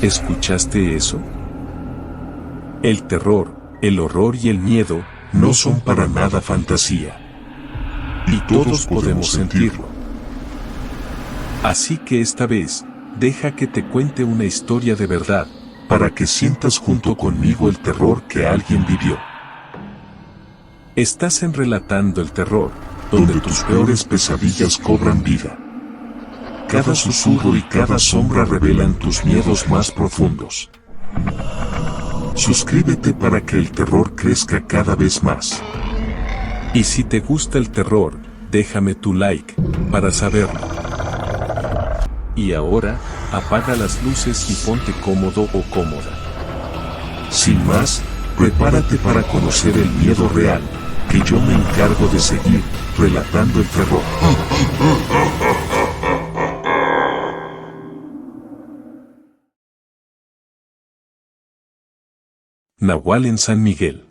¿Escuchaste eso? El terror, el horror y el miedo no son para nada fantasía. Y todos podemos sentirlo. Así que esta vez, deja que te cuente una historia de verdad, para que sientas junto conmigo el terror que alguien vivió. Estás en Relatando el Terror, donde tus peores pesadillas cobran vida. Cada susurro y cada sombra revelan tus miedos más profundos. Suscríbete para que el terror crezca cada vez más. Y si te gusta el terror, déjame tu like, para saberlo. Y ahora, apaga las luces y ponte cómodo o cómoda. Sin más, prepárate para conocer el miedo real, que yo me encargo de seguir, relatando el terror. Nahual en San Miguel.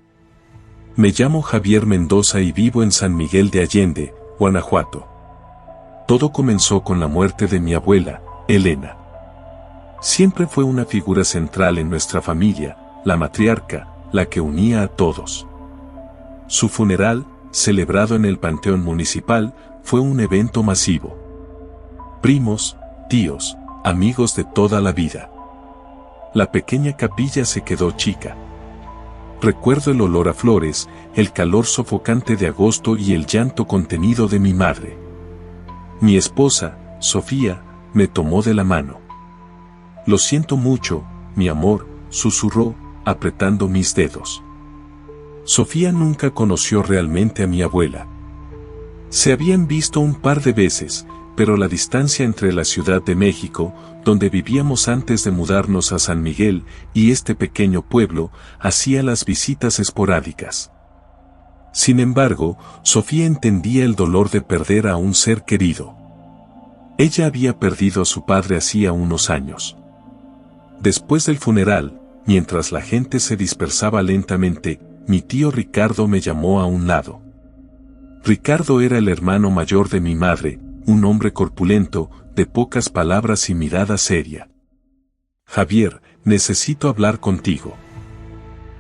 Me llamo Javier Mendoza y vivo en San Miguel de Allende, Guanajuato. Todo comenzó con la muerte de mi abuela, Elena. Siempre fue una figura central en nuestra familia, la matriarca, la que unía a todos. Su funeral, celebrado en el Panteón Municipal, fue un evento masivo. Primos, tíos, amigos de toda la vida. La pequeña capilla se quedó chica. Recuerdo el olor a flores, el calor sofocante de agosto y el llanto contenido de mi madre. Mi esposa, Sofía, me tomó de la mano. Lo siento mucho, mi amor, susurró, apretando mis dedos. Sofía nunca conoció realmente a mi abuela. Se habían visto un par de veces, pero la distancia entre la Ciudad de México, donde vivíamos antes de mudarnos a San Miguel, y este pequeño pueblo, hacía las visitas esporádicas. Sin embargo, Sofía entendía el dolor de perder a un ser querido. Ella había perdido a su padre hacía unos años. Después del funeral, mientras la gente se dispersaba lentamente, mi tío Ricardo me llamó a un lado. Ricardo era el hermano mayor de mi madre, un hombre corpulento, de pocas palabras y mirada seria. Javier, necesito hablar contigo.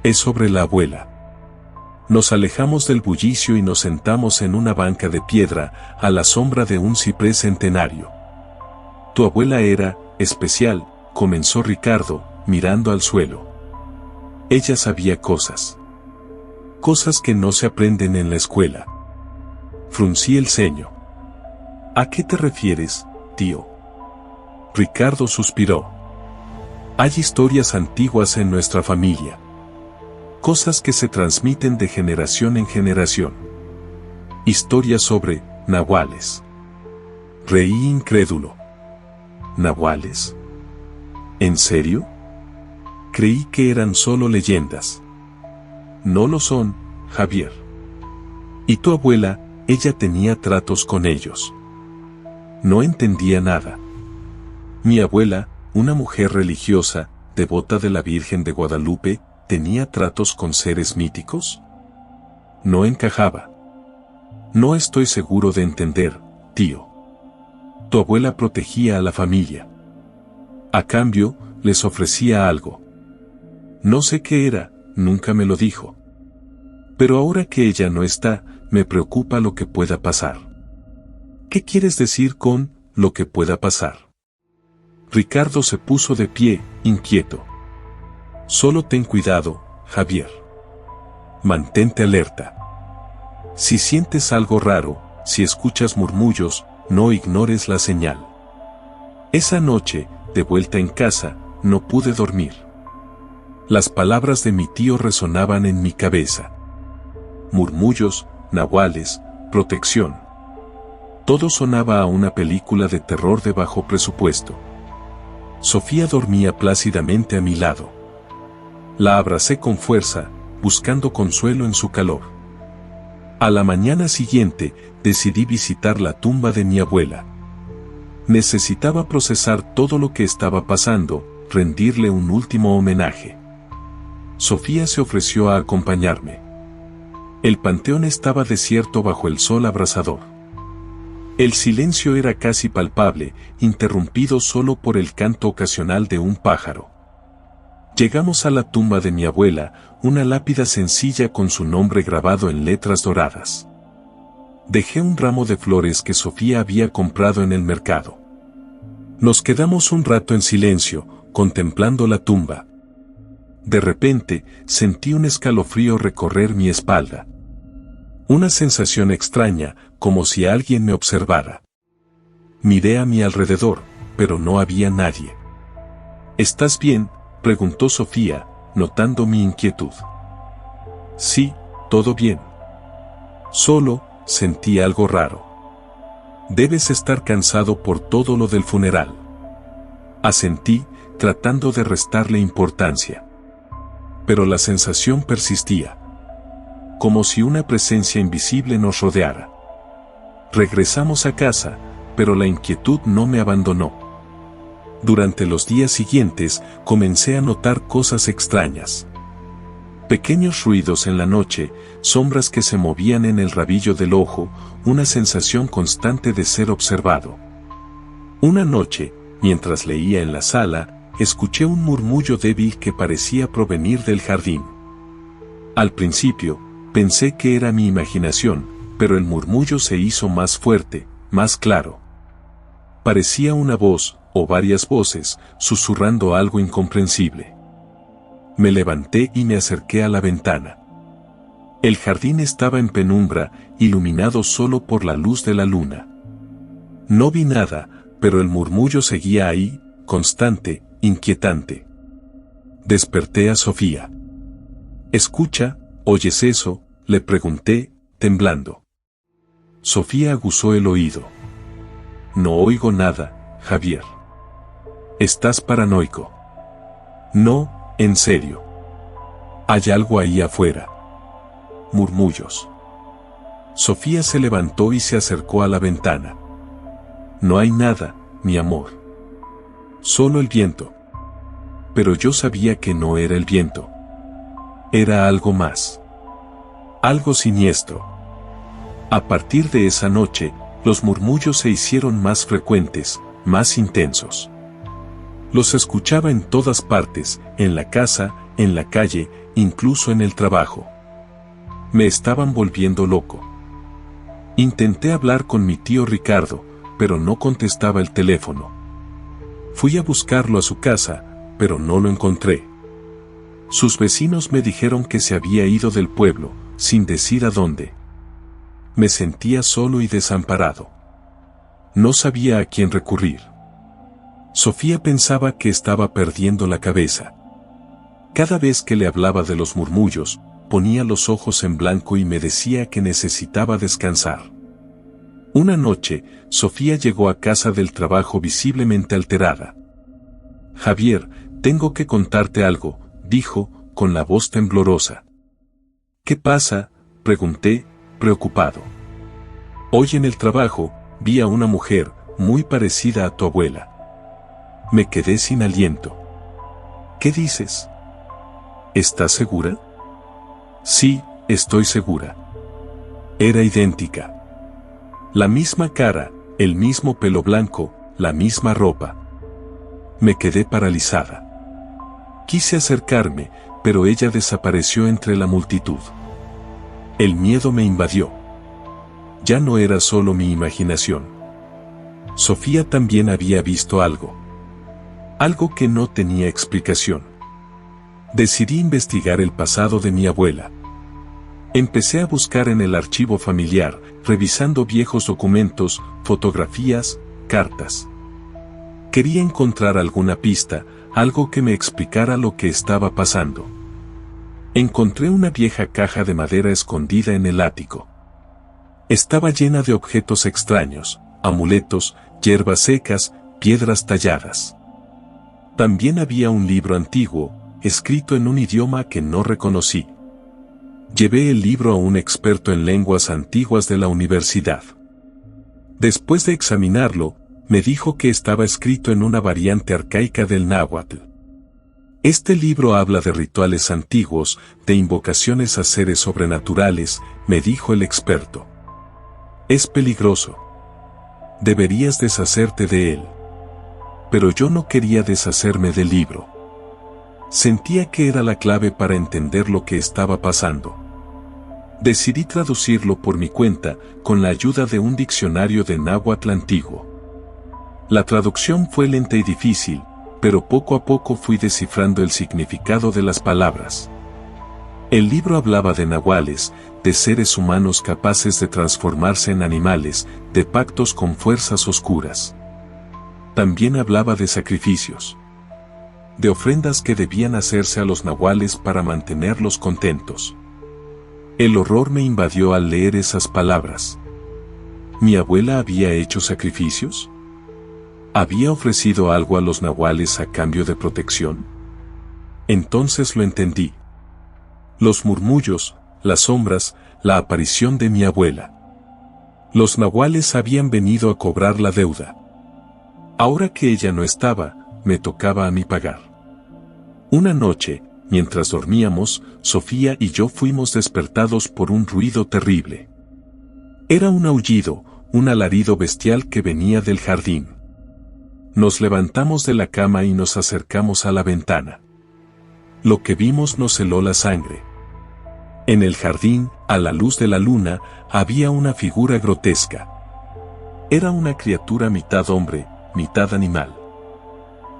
Es sobre la abuela. Nos alejamos del bullicio y nos sentamos en una banca de piedra, a la sombra de un ciprés centenario. Tu abuela era especial, comenzó Ricardo, mirando al suelo. Ella sabía cosas. Cosas que no se aprenden en la escuela. Fruncí el ceño. ¿A qué te refieres, tío? Ricardo suspiró. Hay historias antiguas en nuestra familia. Cosas que se transmiten de generación en generación. Historias sobre nahuales. Reí incrédulo. ¿Nahuales? ¿En serio? Creí que eran solo leyendas. No lo son, Javier. ¿Y tu abuela? Ella tenía tratos con ellos. No entendía nada. Mi abuela, una mujer religiosa, devota de la Virgen de Guadalupe, ¿tenía tratos con seres míticos? No encajaba. No estoy seguro de entender, tío. Tu abuela protegía a la familia. A cambio, les ofrecía algo. No sé qué era, nunca me lo dijo. Pero ahora que ella no está, me preocupa lo que pueda pasar. ¿Qué quieres decir con lo que pueda pasar? Ricardo se puso de pie, inquieto. Solo ten cuidado, Javier. Mantente alerta. Si sientes algo raro, si escuchas murmullos, no ignores la señal. Esa noche, de vuelta en casa, no pude dormir. Las palabras de mi tío resonaban en mi cabeza. Murmullos, nahuales, protección. Todo sonaba a una película de terror de bajo presupuesto. Sofía dormía plácidamente a mi lado. La abracé con fuerza, buscando consuelo en su calor. A la mañana siguiente, decidí visitar la tumba de mi abuela. Necesitaba procesar todo lo que estaba pasando, rendirle un último homenaje. Sofía se ofreció a acompañarme. El panteón estaba desierto bajo el sol abrasador. El silencio era casi palpable, interrumpido solo por el canto ocasional de un pájaro. Llegamos a la tumba de mi abuela, una lápida sencilla con su nombre grabado en letras doradas. Dejé un ramo de flores que Sofía había comprado en el mercado. Nos quedamos un rato en silencio, contemplando la tumba. De repente, sentí un escalofrío recorrer mi espalda. Una sensación extraña, como si alguien me observara. Miré a mi alrededor, pero no había nadie. ¿Estás bien?, preguntó Sofía, notando mi inquietud. Sí, todo bien. Solo, sentí algo raro. Debes estar cansado por todo lo del funeral. Asentí, tratando de restarle importancia. Pero la sensación persistía. Como si una presencia invisible nos rodeara. Regresamos a casa, pero la inquietud no me abandonó. Durante los días siguientes, comencé a notar cosas extrañas. Pequeños ruidos en la noche, sombras que se movían en el rabillo del ojo, una sensación constante de ser observado. Una noche, mientras leía en la sala, escuché un murmullo débil que parecía provenir del jardín. Al principio, pensé que era mi imaginación, pero el murmullo se hizo más fuerte, más claro. Parecía una voz, o varias voces, susurrando algo incomprensible. Me levanté y me acerqué a la ventana. El jardín estaba en penumbra, iluminado solo por la luz de la luna. No vi nada, pero el murmullo seguía ahí, constante, inquietante. Desperté a Sofía. «Escucha, ¿oyes eso?», le pregunté, temblando. Sofía aguzó el oído. «No oigo nada, Javier». «¿Estás paranoico?» «No, en serio. Hay algo ahí afuera». Murmullos. Sofía se levantó y se acercó a la ventana. «No hay nada, mi amor. Solo el viento». Pero yo sabía que no era el viento. Era algo más. Algo siniestro. A partir de esa noche, los murmullos se hicieron más frecuentes, más intensos. Los escuchaba en todas partes, en la casa, en la calle, incluso en el trabajo. Me estaban volviendo loco. Intenté hablar con mi tío Ricardo, pero no contestaba el teléfono. Fui a buscarlo a su casa, pero no lo encontré. Sus vecinos me dijeron que se había ido del pueblo, sin decir a dónde. Me sentía solo y desamparado. No sabía a quién recurrir. Sofía pensaba que estaba perdiendo la cabeza. Cada vez que le hablaba de los murmullos, ponía los ojos en blanco y me decía que necesitaba descansar. Una noche, Sofía llegó a casa del trabajo visiblemente alterada. «Javier, tengo que contarte algo», dijo, con la voz temblorosa. «¿Qué pasa?», pregunté, preocupado. «Hoy en el trabajo, vi a una mujer, muy parecida a tu abuela». Me quedé sin aliento. «¿Qué dices? ¿Estás segura?» «Sí, estoy segura. Era idéntica. La misma cara, el mismo pelo blanco, la misma ropa». Me quedé paralizada. Quise acercarme, pero ella desapareció entre la multitud. El miedo me invadió. Ya no era solo mi imaginación. Sofía también había visto algo. Algo que no tenía explicación. Decidí investigar el pasado de mi abuela. Empecé a buscar en el archivo familiar, revisando viejos documentos, fotografías, cartas. Quería encontrar alguna pista, algo que me explicara lo que estaba pasando. Encontré una vieja caja de madera escondida en el ático. Estaba llena de objetos extraños, amuletos, hierbas secas, piedras talladas. También había un libro antiguo, escrito en un idioma que no reconocí. Llevé el libro a un experto en lenguas antiguas de la universidad. Después de examinarlo, me dijo que estaba escrito en una variante arcaica del náhuatl. Este libro habla de rituales antiguos, de invocaciones a seres sobrenaturales, me dijo el experto. Es peligroso. Deberías deshacerte de él. Pero yo no quería deshacerme del libro. Sentía que era la clave para entender lo que estaba pasando. Decidí traducirlo por mi cuenta, con la ayuda de un diccionario de náhuatl antiguo. La traducción fue lenta y difícil, pero poco a poco fui descifrando el significado de las palabras. El libro hablaba de nahuales, de seres humanos capaces de transformarse en animales, de pactos con fuerzas oscuras. También hablaba de sacrificios, de ofrendas que debían hacerse a los nahuales para mantenerlos contentos. El horror me invadió al leer esas palabras. ¿Mi abuela había hecho sacrificios? ¿Había ofrecido algo a los nahuales a cambio de protección? Entonces lo entendí. Los murmullos, las sombras, la aparición de mi abuela. Los nahuales habían venido a cobrar la deuda. Ahora que ella no estaba, me tocaba a mí pagar. Una noche, mientras dormíamos, Sofía y yo fuimos despertados por un ruido terrible. Era un aullido, un alarido bestial que venía del jardín. Nos levantamos de la cama y nos acercamos a la ventana. Lo que vimos nos heló la sangre. En el jardín, a la luz de la luna, había una figura grotesca. Era una criatura mitad hombre, mitad animal.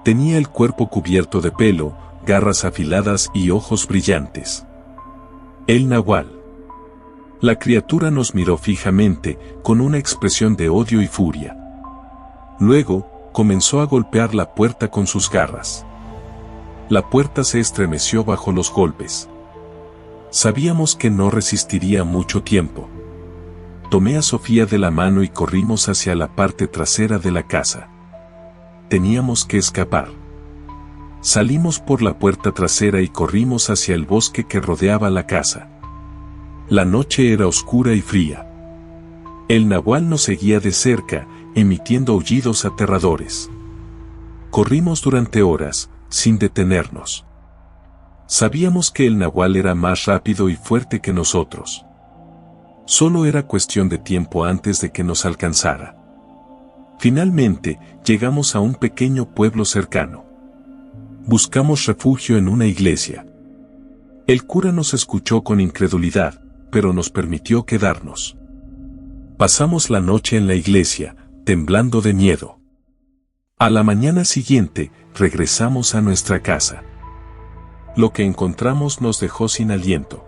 Tenía el cuerpo cubierto de pelo, garras afiladas y ojos brillantes. El nahual. La criatura nos miró fijamente, con una expresión de odio y furia. Luego, comenzó a golpear la puerta con sus garras. La puerta se estremeció bajo los golpes. Sabíamos que no resistiría mucho tiempo. Tomé a Sofía de la mano y corrimos hacia la parte trasera de la casa. Teníamos que escapar. Salimos por la puerta trasera y corrimos hacia el bosque que rodeaba la casa. La noche era oscura y fría. El nahual nos seguía de cerca, emitiendo aullidos aterradores. Corrimos durante horas, sin detenernos. Sabíamos que el nahual era más rápido y fuerte que nosotros. Solo era cuestión de tiempo antes de que nos alcanzara. Finalmente, llegamos a un pequeño pueblo cercano. Buscamos refugio en una iglesia. El cura nos escuchó con incredulidad, pero nos permitió quedarnos. Pasamos la noche en la iglesia, temblando de miedo. A la mañana siguiente, regresamos a nuestra casa. Lo que encontramos nos dejó sin aliento.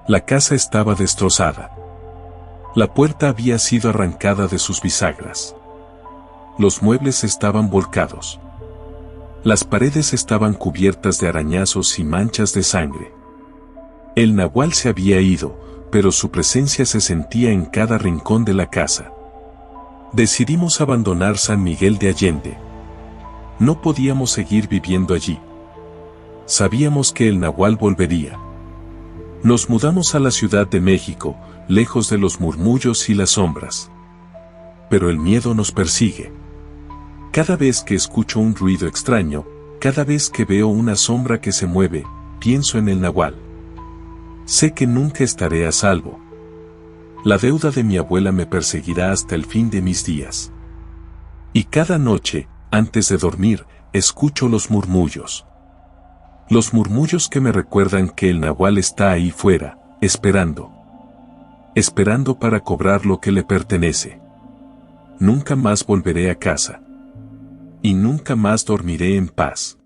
La casa estaba destrozada. La puerta había sido arrancada de sus bisagras. Los muebles estaban volcados. Las paredes estaban cubiertas de arañazos y manchas de sangre. El nahual se había ido, pero su presencia se sentía en cada rincón de la casa. Decidimos abandonar San Miguel de Allende. No podíamos seguir viviendo allí. Sabíamos que el nahual volvería. Nos mudamos a la Ciudad de México, lejos de los murmullos y las sombras. Pero el miedo nos persigue. Cada vez que escucho un ruido extraño, cada vez que veo una sombra que se mueve, pienso en el nahual. Sé que nunca estaré a salvo. La deuda de mi abuela me perseguirá hasta el fin de mis días. Y cada noche, antes de dormir, escucho los murmullos. Los murmullos que me recuerdan que el nahual está ahí fuera, esperando. Esperando para cobrar lo que le pertenece. Nunca más volveré a casa. Y nunca más dormiré en paz.